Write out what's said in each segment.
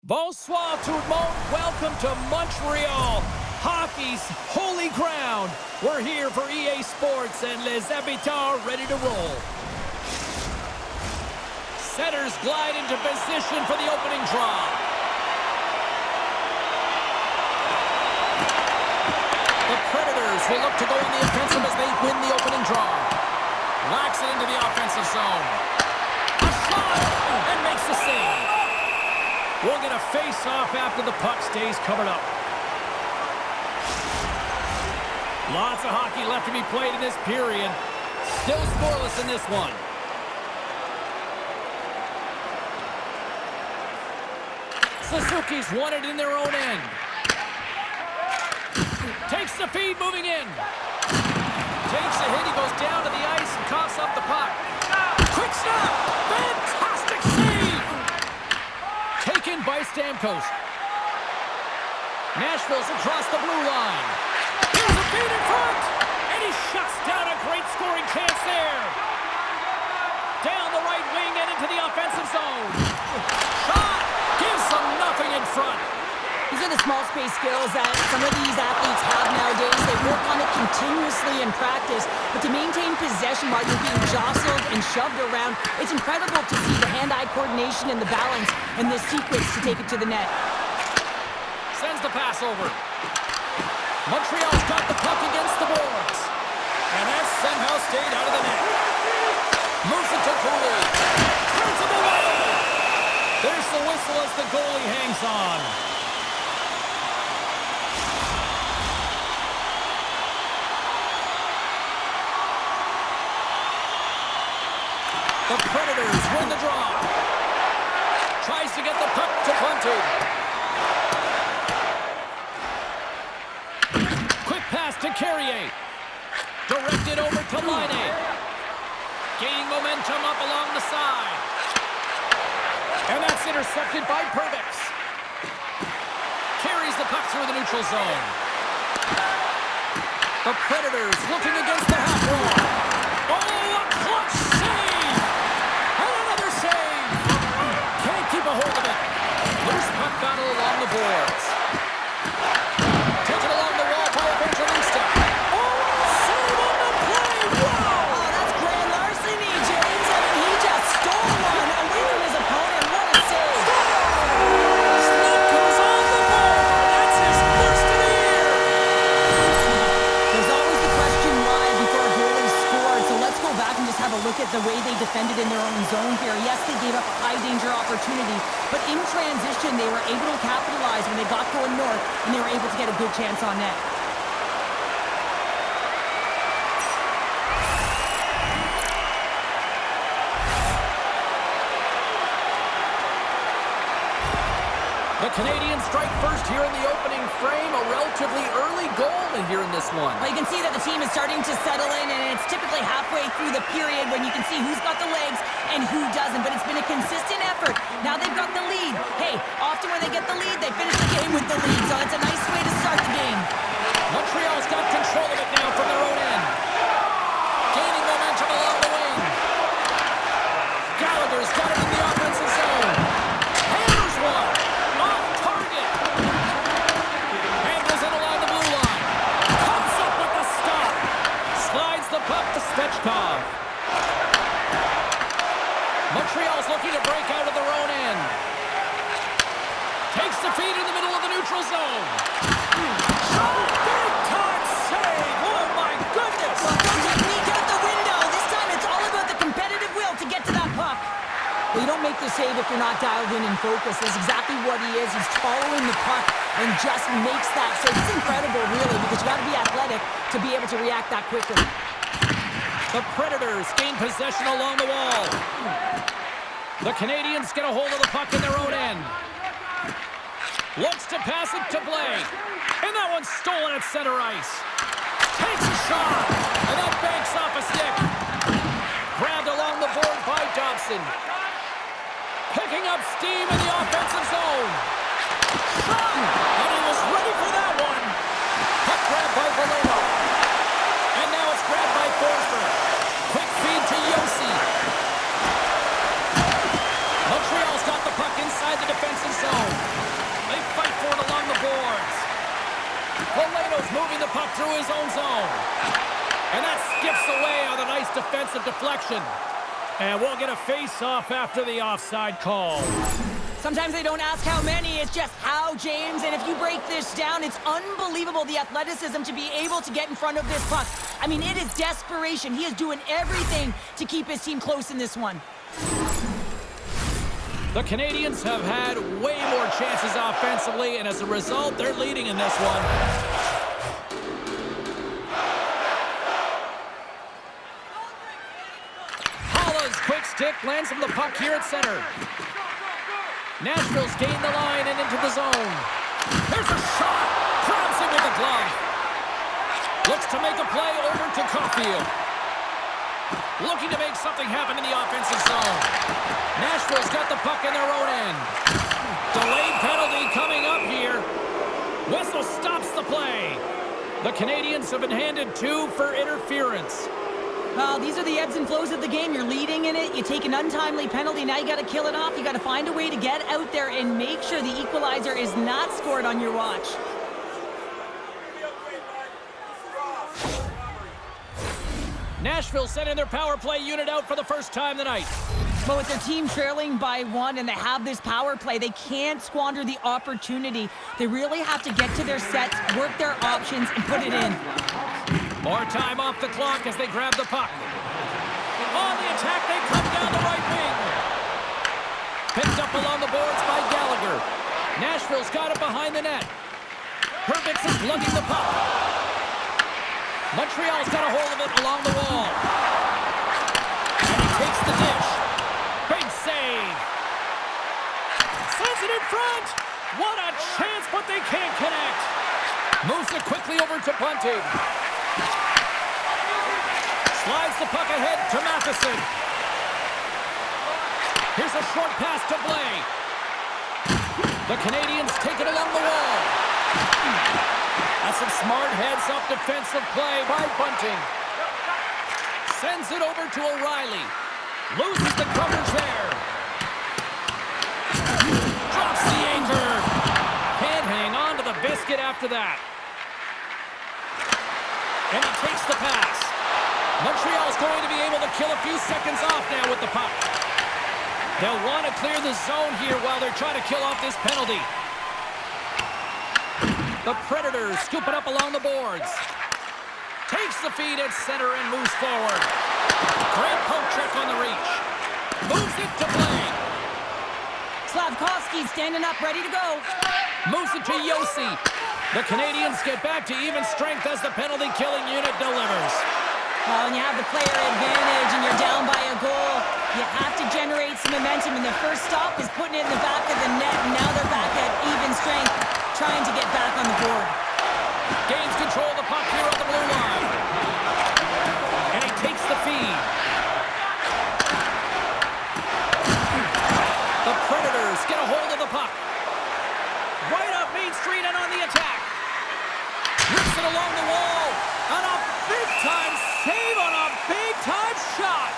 Bonsoir tout le monde. Welcome to Montreal, hockey's holy ground. We're here for EA Sports and les habitants are ready to roll. Setters glide into position for the opening draw. The Predators will look to go on the offensive as they win the opening draw. Locks it into the offensive zone. A shot and makes the save. We'll get a face-off after the puck stays covered up. Lots of hockey left to be played in this period. Still scoreless in this one. Suzuki's won it in their own end. Takes the feed moving in. Takes a hit. He goes down to the ice and coughs up the puck. Quick snap. Fantastic save. Taken by Stamkos. Nashville's across the blue line. Here's a feed in front. And he shuts down a great scoring chance there. Down the right wing and into the offensive zone. Shot. Gives them nothing in front. These are the small space skills that some of these athletes have nowadays. They work on it continuously in practice, but to maintain possession while you're being jostled and shoved around, it's incredible to see the hand-eye coordination and the balance and the sequence to take it to the net. Sends the pass over. Montreal's got the puck against the boards. And that somehow stayed out of the net. Moves it to Cooley. Turns him away. There's the whistle as the goalie hangs on. The Predators win the draw. Tries to get the puck to Bunting. Quick pass to Carrier. Directed over to Laine. Gaining momentum up along the side. And that's intercepted by Perbix. Carries the puck through the neutral zone. The Predators looking against the half wall. Oh, a clutch save! And another save! Can't keep a hold of it. Loose puck battle along the boards. Taken along the wall by Evangelista. Oh, save on the play! Wow! Oh, that's grand larceny, James. I mean, he just stole one away from his opponent. What a save! Stamkos on the board! That's his first of the year! There's always the question why before a goalie scored, so let's go back and just have a look at the way they defended in their own zone here. Yes, they gave up a high-danger opportunity, but in transition, they were able to capitalize when they got going north, and they were able to get a good chance on net. The Canadiens strike first here in the opening frame. A relatively early goal here in this one. Well, you can see that the team is starting to settle in, and it's typically halfway through the period when you can see who's got the legs and who doesn't, but it's been a consistent effort. Now they've got the lead. Hey, often when they get the lead, they finish the game with the lead, so it's a nice way to start the game. Montreal's got control of it now from their own end. Gaining momentum along the wing. Gallagher's got it in the offensive zone. Hammers one. Off target. Handles it along the blue line. Comes up with the stop. Slides the puck to Svechkov. Montreal's looking to break out of their own end. Takes the feed in the middle of the neutral zone. Big time save! Oh my goodness! Well, no technique out the window. This time it's all about the competitive will to get to that puck. Well, you don't make the save if you're not dialed in and focused. That's exactly what he is. He's following the puck and just makes that save. It's incredible, really, because you got to be athletic to be able to react that quickly. The Predators gain possession along the wall. The Canadiens get a hold of the puck in their own end. Looks to pass it to Blake. And that one's stolen at center ice. Takes a shot. And that banks off a stick. Grabbed along the board by Dobson. Picking up steam in the offensive zone. Shot! And he was ready for that one. Puck grabbed by Valero. And now it's grabbed by Forsberg. Quick feed to Yossi. Montreal's got the puck inside the defensive zone. puck through his own zone. And that skips away on a nice defensive deflection. And we'll get a face-off after the offside call. Sometimes they don't ask how many, it's just how, James. And if you break this down, it's unbelievable the athleticism to be able to get in front of this puck. I mean, it is desperation. He is doing everything to keep his team close in this one. The Canadiens have had way more chances offensively, and as a result, they're leading in this one. Holla's quick stick lands him the puck here at center. Nashville's gained the line and into the zone. There's a shot. Grabs him with the glove. Looks to make a play over to Caulfield. Looking to make something happen in the offensive zone. Nashville's got the puck in their own end. Delayed penalty coming up here. Whistle stops the play. The Canadiens have been handed 2 for interference. Well, these are the ebbs and flows of the game. You're leading in it. You take an untimely penalty. Now you got to kill it off. You got to find a way to get out there and make sure the equalizer is not scored on your watch. Nashville sending their power play unit out for the first time tonight. But with their team trailing by 1 and they have this power play, they can't squander the opportunity. They really have to get to their sets, work their options, and put it in. More time off the clock as they grab the puck. On the attack, they come down the right wing. Picked up along the boards by Gallagher. Nashville's got it behind the net. Hervix is lugging the puck. Montreal's got a hold of it along the wall. And he takes the dish. Big save. Sends it in front. What a chance, but they can't connect. Moves it quickly over to Bunting. Slides the puck ahead to Matheson. Here's a short pass to Blais. The Canadiens take it along the wall. That's some smart heads-up defensive play by Bunting. Sends it over to O'Reilly. Loses the coverage there. Drops the anchor. Can't hang on to the biscuit after that. And he takes the pass. Montreal's going to be able to kill a few seconds off now with the puck. They'll want to clear the zone here while they're trying to kill off this penalty. The Predators scoop it up along the boards. Takes the feed at center and moves forward. Great poke check on the reach. Moves it to Blais. Slavkovsky standing up, ready to go. Moves it to Yossi. The Canadiens get back to even strength as the penalty-killing unit delivers. Well, when you have the player advantage and you're down by a goal, you have to generate some momentum, and the first stop is putting it in the back of the net, and now they're back at even strength, trying to get back on the board. Gains control of the puck here on the blue line. And he takes the feed. The Predators get a hold of the puck. Right up Main Street and on the attack. Rips it along the wall. And a big-time save on a big-time shot.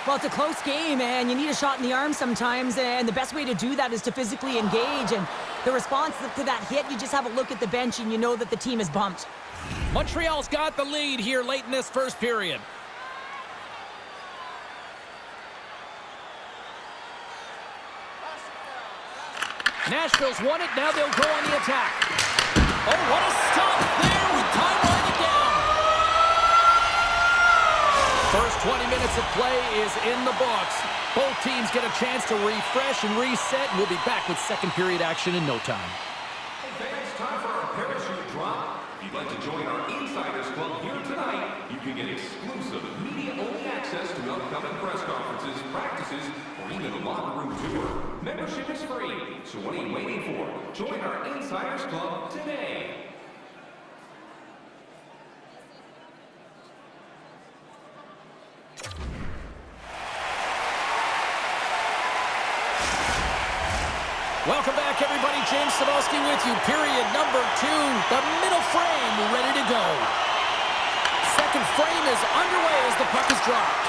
Well, it's a close game, and you need a shot in the arm sometimes, and the best way to do that is to physically engage. And the response to that hit, you just have a look at the bench, and you know that the team is bumped. Montreal's got the lead here late in this first period. Nashville's won it. Now they'll go on the attack. Oh, what a stop there with time winding down. First 20 minutes of play is in the books. Both teams get a chance to refresh and reset, and we'll be back with second period action in no time. Hey fans, time for our parachute drop. If you'd like to join our Insiders Club here tonight, you can get exclusive media-only access to upcoming press conferences, practices, or even a locker room tour. Membership is free, so what are you waiting for? Join our Insiders Club today. Welcome back, everybody. James Cebulski with you. Period number 2. The middle frame ready to go. Second frame is underway as the puck is dropped.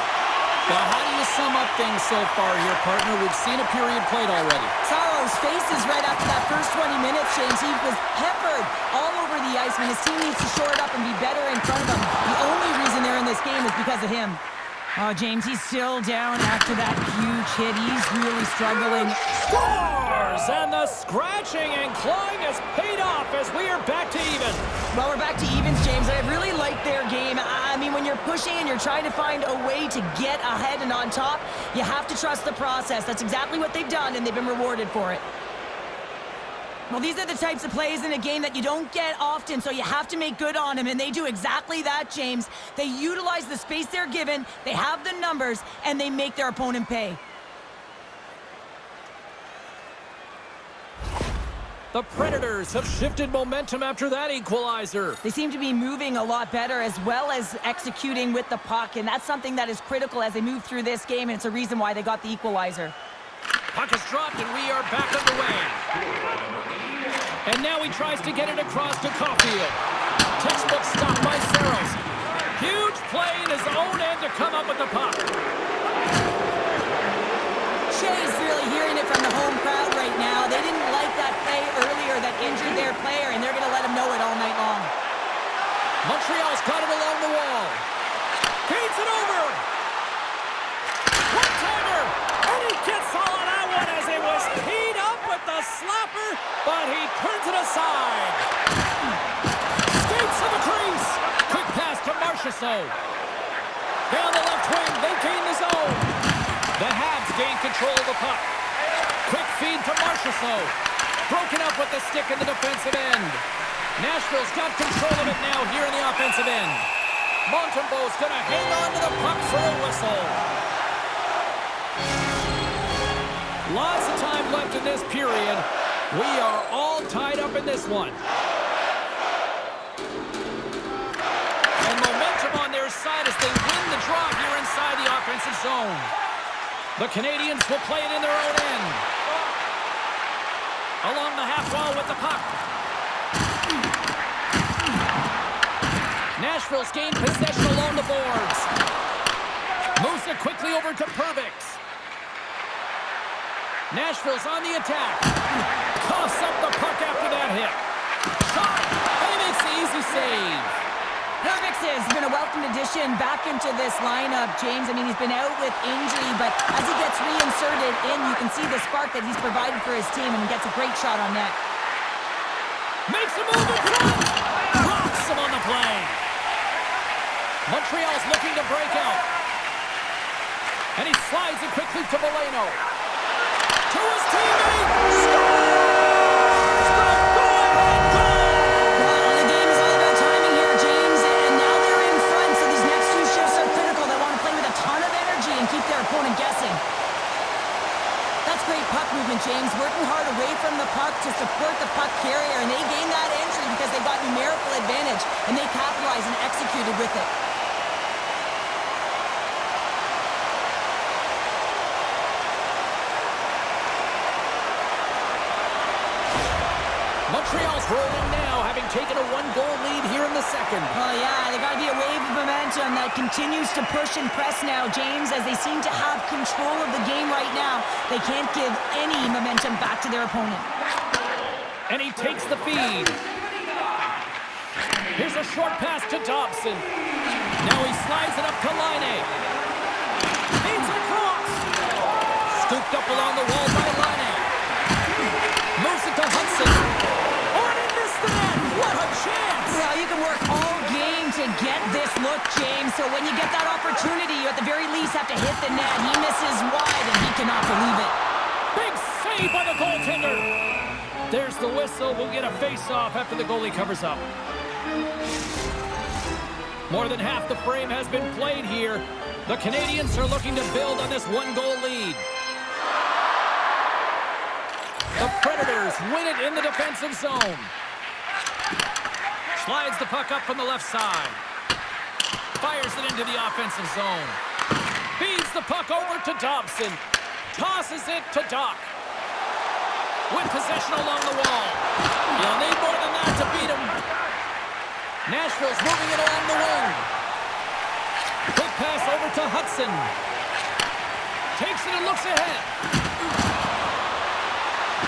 Well, how do you sum up things so far here, partner? We've seen a period played already. Sorrow's faces right after that first 20 minutes, James. He was peppered all over the ice. When his team needs to shore it up and be better in front of him, the only reason they're in this game is because of him. Oh, James, he's still down after that huge hit. He's really struggling. Scores! And the scratching and clawing has paid off as we are back to even. Well, we're back to evens, James. I really like their game. I mean, when you're pushing and you're trying to find a way to get ahead and on top, you have to trust the process. That's exactly what they've done, and they've been rewarded for it. Well, these are the types of plays in a game that you don't get often, so you have to make good on them, and they do exactly that, James. They utilize the space they're given, they have the numbers, and they make their opponent pay. The Predators have shifted momentum after that equalizer. They seem to be moving a lot better as well as executing with the puck, and that's something that is critical as they move through this game, and it's a reason why they got the equalizer. Puck is dropped, and we are back underway. And now he tries to get it across to Caulfield. Textbook stop by Saros. Huge play in his own end to come up with the puck. Shea's really hearing it from the home crowd right now. They didn't like that play earlier that injured their player, and they're going to let him know it all night long. Montreal's got it along the wall. Feeds it over. One-timer. And he gets all of that one as it was teed up with the slapper, but he turns it aside. Skates to the crease. Quick pass to Marchessault. Down the left wing, they gain the zone. The Habs gain control of the puck. Quick feed to Marchessault. Broken up with the stick in the defensive end. Nashville's got control of it now here in the offensive end. Montembeault's going to hang on to the puck for a whistle. Lots of time left in this period. We are all tied up in this one. And momentum on their side as they win the draw here inside the offensive zone. The Canadiens will play it in their own end. Along the half wall with the puck. Nashville's gained possession along the boards. Moves it quickly over to Pervix. Nashville's on the attack. Coughs up the puck after that hit. Shot, and he makes the easy save. Pervix has been a welcome addition back into this lineup, James. I mean, he's been out with injury, but as he gets reinserted in, you can see the spark that he's provided for his team, and he gets a great shot on net. Makes a move in front. Rocks him on the play. Montreal's looking to break out. And he slides it quickly to Boleno. To his teammate. Scores! Go-ahead goal! Well, the game is all about timing here, James, and now they're in front, so these next two shifts are critical. They want to play with a ton of energy and keep their opponent guessing. That's great puck movement, James. Working hard away from the puck to support the puck carrier, and they gain that entry because they got numerical advantage, and they capitalized and executed with it. Montreal's rolling now, having taken a one-goal lead here in the second. Oh, yeah, there got to be a wave of momentum that continues to push and press now, James, as they seem to have control of the game right now. They can't give any momentum back to their opponent. And he takes the feed. Here's a short pass to Dobson. Now he slides it up to Laine. Feeds it across. Scooped up along the wall by Laine. Moves it to Hudson. Oh, and he missed the net. What a chance. Well, you can work all game to get this look, James. So when you get that opportunity, you at the very least have to hit the net. He misses wide, and he cannot believe it. Big save by the goaltender. There's the whistle. We'll get a face-off after the goalie covers up. More than half the frame has been played here. The Canadiens are looking to build on this one-goal lead. The Predators win it in the defensive zone. Slides the puck up from the left side. Fires it into the offensive zone. Feeds the puck over to Dobson. Tosses it to Doc. With possession along the wall. You'll need more than that to beat him. Nashville's moving it along the wing. Quick pass over to Hudson. Takes it and looks ahead.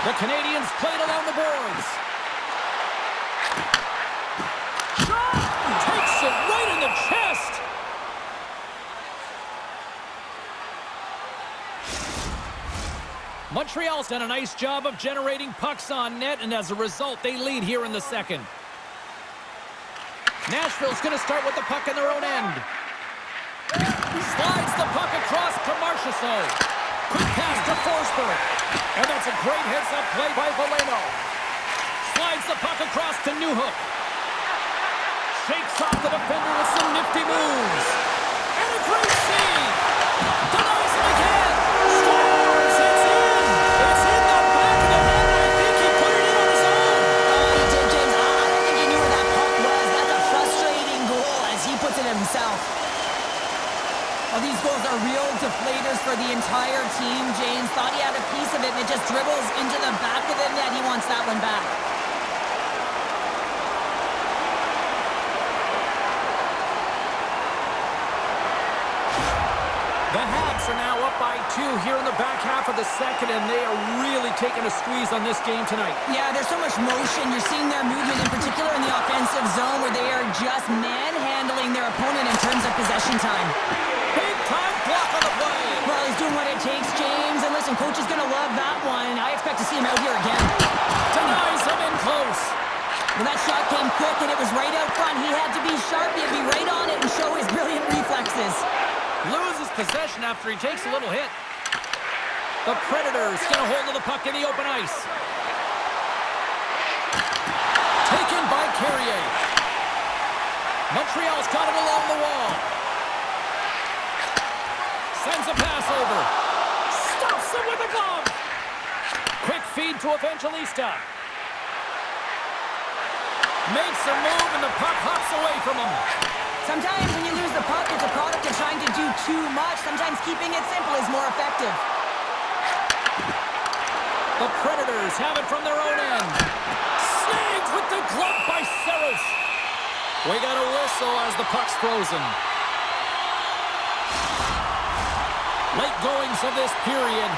The Canadiens played along the boards. Shot! Takes it right in the chest. Montreal's done a nice job of generating pucks on net, and as a result, they lead here in the second. Nashville's going to start with the puck in their own end. Slides the puck across to Marchessault. Quick pass to Forsberg. And that's a great heads-up play by Valeno. Slides the puck across to Newhook. Shakes off the defender with some nifty moves. And a great save. Denies him again. Scores! It's in! It's in the back of the net. I think he put it in on his own. Oh, he did, James. I don't think he knew where that puck was. That's a frustrating goal as he puts it himself. Oh, these goals are real deflators for the entire team. James thought he had a piece of it, and it just dribbles into the back of the net. He wants that one back. The Habs are now up by 2 here in the back half of the second, and they are really taking a squeeze on this game tonight. Yeah, there's so much motion. You're seeing their movement, in particular in the offensive zone, where they are just manhandling their opponent in terms of possession time. Big time block on the play. Well, he's doing what it takes, James. And listen, coach is going to love that one. I expect to see him out here again. Denies him in close. Well, that shot came quick, and it was right out front. He had to be sharp. He had to be right on it and show his brilliant reflexes. Loses possession after he takes a little hit. The Predators get a hold of the puck in the open ice. Taken by Carrier. Montreal's got it along the wall. Sends a pass over. Stops him with a glove. Quick feed to Evangelista. Makes a move and the puck hops away from him. Sometimes when you lose the puck, it's a product of trying to do too much. Sometimes keeping it simple is more effective. The Predators have it from their own end. Snagged with the glove by Saros. We got a whistle as the puck's frozen. Late goings of this period.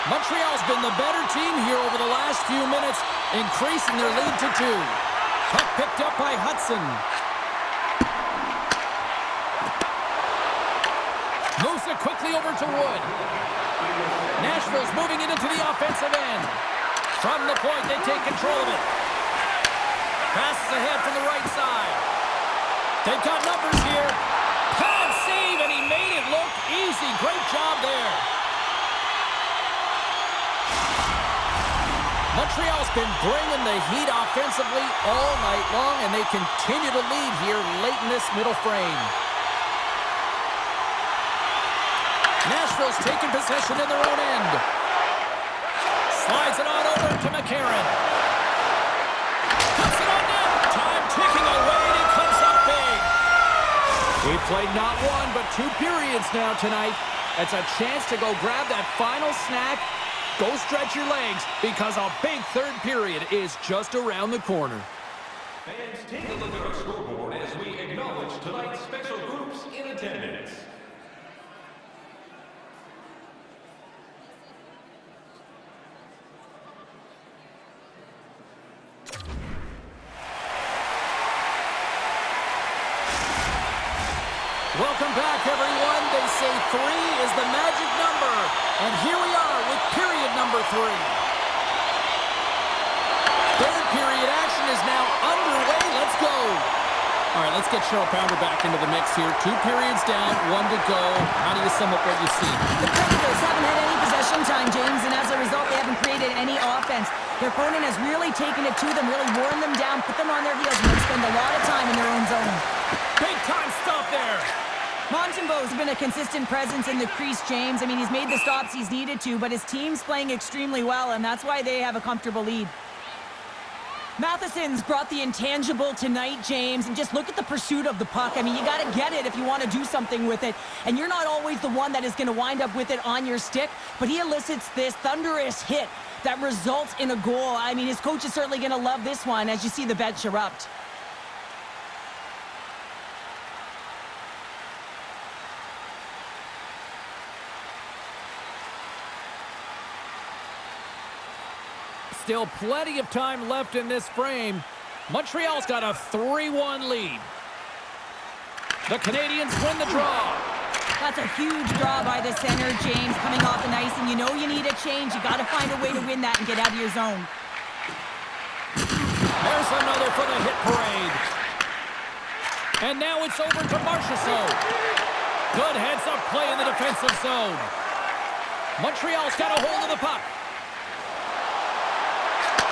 Montreal's been the better team here over the last few minutes, increasing their lead to 2. Puck picked up by Hudson. Moves it quickly over to Wood. Nashville's moving it into the offensive end. From the point, they take control of it. Passes ahead from the right side. They've got numbers here. Pad save, and he made it look easy. Great job there. Montreal's been bringing the heat offensively all night long, and they continue to lead here late in this middle frame. Nashville's taking possession in their own end. Slides it on over to McCarron. Puts it on net. Time ticking away, and it comes up big. We've played not 1, but 2 periods now tonight. It's a chance to go grab that final snack. Go stretch your legs, because a big third period is just around the corner. Fans, take a look at our scoreboard as we acknowledge tonight's special groups in attendance. Welcome back, everyone. They say 3 is the magic number. And here we are with period number 3. Third period action is now underway. Let's go. All right, let's get Cheryl Pounder back into the mix here. 2 periods down, 1 to go. How do you sum up what you see? The Predators haven't had any possession time, James, and as a result, they haven't created any offense. Their opponent has really taken it to them, really worn them down, put them on their heels, and they spend a lot of time in their own zone. Big time stop there. Montembeault's been a consistent presence in the crease, James. I mean, he's made the stops he's needed to, but his team's playing extremely well, and that's why they have a comfortable lead. Matheson's brought the intangible tonight, James, and just look at the pursuit of the puck. I mean, you got to get it if you want to do something with it, and you're not always the one that is going to wind up with it on your stick, but he elicits this thunderous hit that results in a goal. I mean, his coach is certainly going to love this one as you see the bench erupt. Still plenty of time left in this frame. Montreal's got a 3-1 lead. The Canadiens win the draw. That's a huge draw by the center, James, coming off the ice, and you know you need a change. You got to find a way to win that and get out of your zone. There's another for the hit parade. And now it's over to Marchessault. Good heads-up play in the defensive zone. Montreal's got a hold of the puck.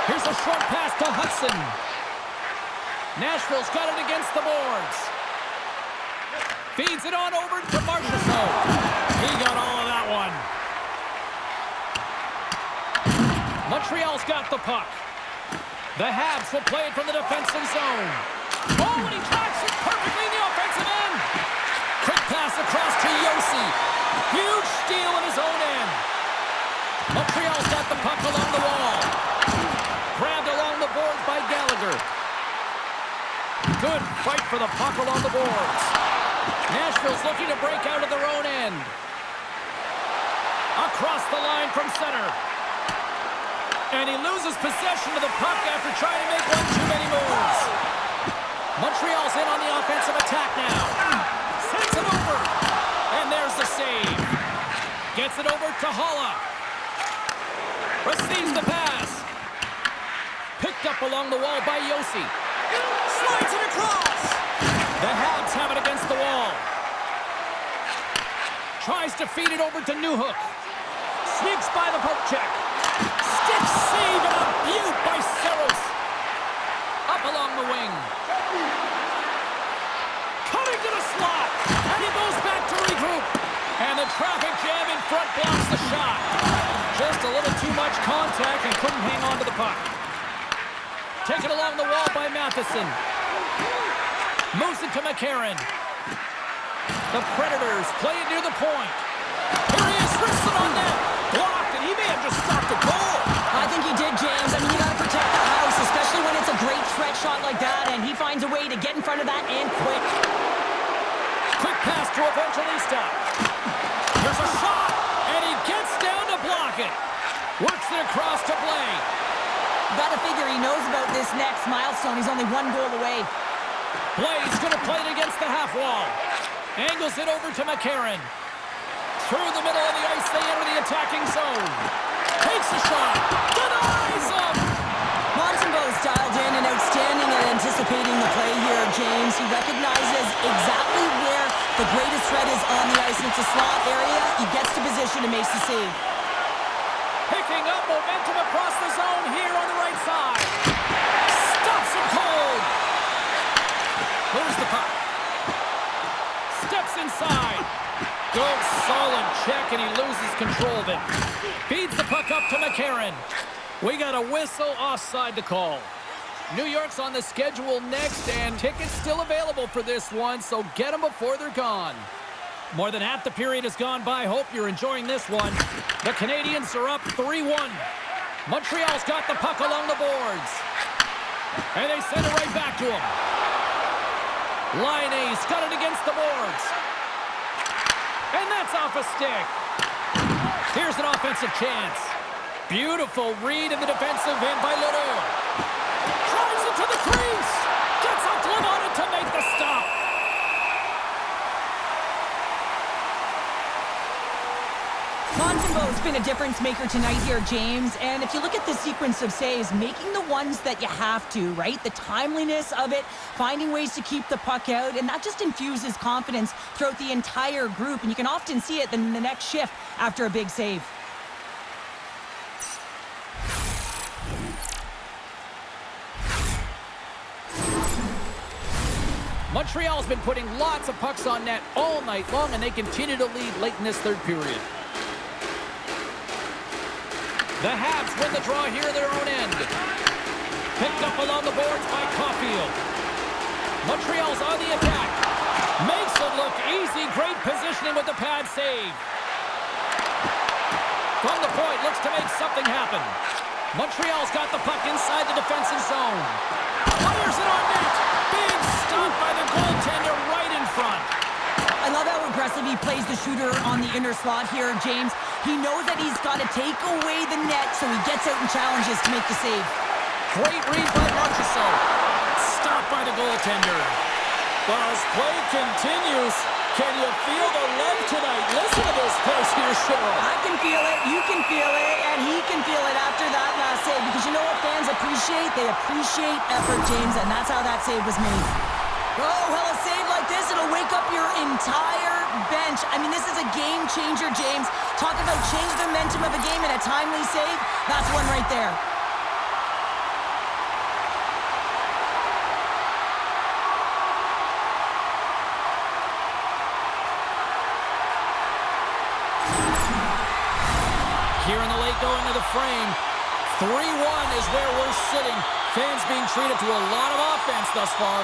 Here's a short pass to Hudson. Nashville's got it against the boards. Feeds it on over to Marchessault. He got all of that one. Montreal's got the puck. The Habs will play it from the defensive zone. Oh, and he tracks it perfectly in the offensive end. Quick pass across to Josi. Huge steal in his own end. Montreal's got the puck along the wall. Grabbed along the boards by Gallagher. Good fight for the puck along the boards. Nashville's looking to break out of their own end. Across the line from center. And he loses possession of the puck after trying to make one too many moves. Montreal's in on the offensive attack now. Sends it over. And there's the save. Gets it over to Holla. Receives the pass. Picked up along the wall by Josi. Slides it across. The Habs have it against the wall. Tries to feed it over to Newhook. Sneaks by the poke check. Stick save and a beaut by Saros. Up along the wing. Cutting to the slot. And he goes back to regroup. And the traffic jam in front blocks the shot. Just a little too much contact and couldn't hang on to the puck. Taken along the wall by Matheson. Moves it to McCarron. The Predators play it near the point. Here he is, wristed on net. Blocked, and he may have just stopped the goal. I think he did, James. I mean, you got to protect the house, especially when it's a great threat shot like that, and he finds a way to get in front of that and quick. Quick pass to Evangelista. Here's a shot, and he gets down to block it. Works it across to Blake. Got to figure he knows about this next milestone. He's only one goal away. Blade's going to play it against the half wall. Angles it over to McCarron. Through the middle of the ice, they enter the attacking zone. Takes a shot. Denies him. Montembeau's dialed in and outstanding at anticipating the play here, James. He recognizes exactly where the greatest threat is on the ice. It's a slot area. He gets to position and makes the save. Picking up momentum across the zone here on the right side. Stops it cold. Moves the puck. Steps inside. Good solid check, and he loses control of it. Feeds the puck up to McCarron. We got a whistle offside to call. New York's on the schedule next, and tickets still available for this one, so get them before they're gone. More than half the period has gone by. Hope you're enjoying this one. The Canadiens are up 3-1. Montreal's got the puck along the boards. And they send it right back to him. Laine's got it against the boards. And that's off a stick. Here's an offensive chance. Beautiful read in the defensive end by Leroux. Drives it to the crease. Gets a glove on it to make the stop. Montembeau's been a difference maker tonight here, James. And if you look at the sequence of saves, making the ones that you have to, right? The timeliness of it, finding ways to keep the puck out, and that just infuses confidence throughout the entire group. And you can often see it in the next shift after a big save. Montreal's been putting lots of pucks on net all night long, and they continue to lead late in this third period. The Habs win the draw here at their own end. Picked up along the boards by Caulfield. Montreal's on the attack. Makes it look easy. Great positioning with the pad save. From the point, looks to make something happen. Montreal's got the puck inside the defensive zone. Fires it on net. Big stop by the goaltender right in front. I I love how aggressive he plays the shooter on the inner slot here, James. He knows that he's got to take away the net, so he gets out and challenges to make the save. Great read by Montreal. Stopped by the goaltender. Well, as play continues, can you feel the love tonight? Listen to this place here, Cheryl. I can feel it, you can feel it, and he can feel it after that last save. Because you know what fans appreciate? They appreciate effort, James, and that's how that save was made. Oh, well, a save like this, it'll wake up your entire bench. I mean, this is a game changer, James. Talk about change the momentum of a game and a timely save. That's one right there. Here in the late going of the frame, 3-1 is where we're sitting. Fans being treated to a lot of offense thus far.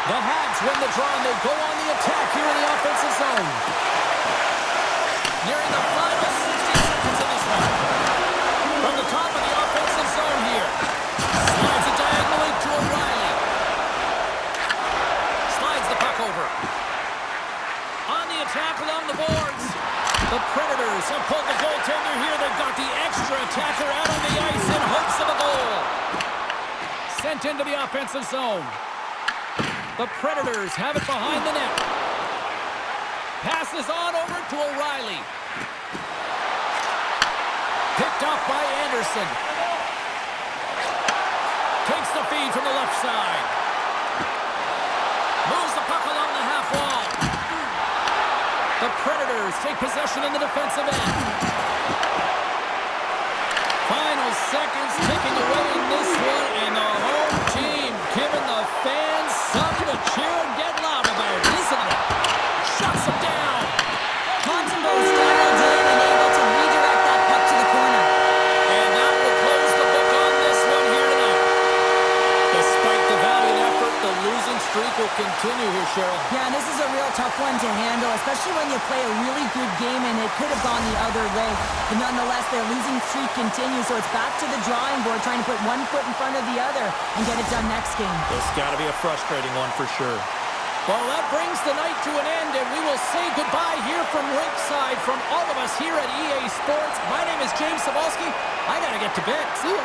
The Habs win the draw, and they go on the attack here in the offensive zone. Nearing the final 60 seconds of this one. From the top of the offensive zone here. Slides it diagonally to O'Reilly. Slides the puck over. On the attack along the boards. The Predators have pulled the goaltender here. They've got the extra attacker out on the ice in hopes of a goal. Sent into the offensive zone. The Predators have it behind the net. Passes on over to O'Reilly. Picked up by Anderson. Takes the feed from the left side. Moves the puck along the half wall. The Predators take possession in the defensive end. Final seconds ticking away in this one, and the home team giving the fans something to cheer and get loud about. Listen to it. Shuts them down. Montembeau's dialed in and able to redirect that puck to the corner. And that will close the book on this one here tonight. Despite the valiant effort, the losing streak will continue here, Cheryl. Yeah, and this is a real tough one to handle, especially when you play a really good game and it could have gone the other way. But nonetheless, their losing streak continues, so it's back to the drawing board, trying to put one foot in front of the other and get it done next game. It's got to be a frustrating one for sure. Well, that brings the night to an end, and we will say goodbye here from Rinkside from all of us here at EA Sports. My name is James Cebulski. I got to get to bed. See ya.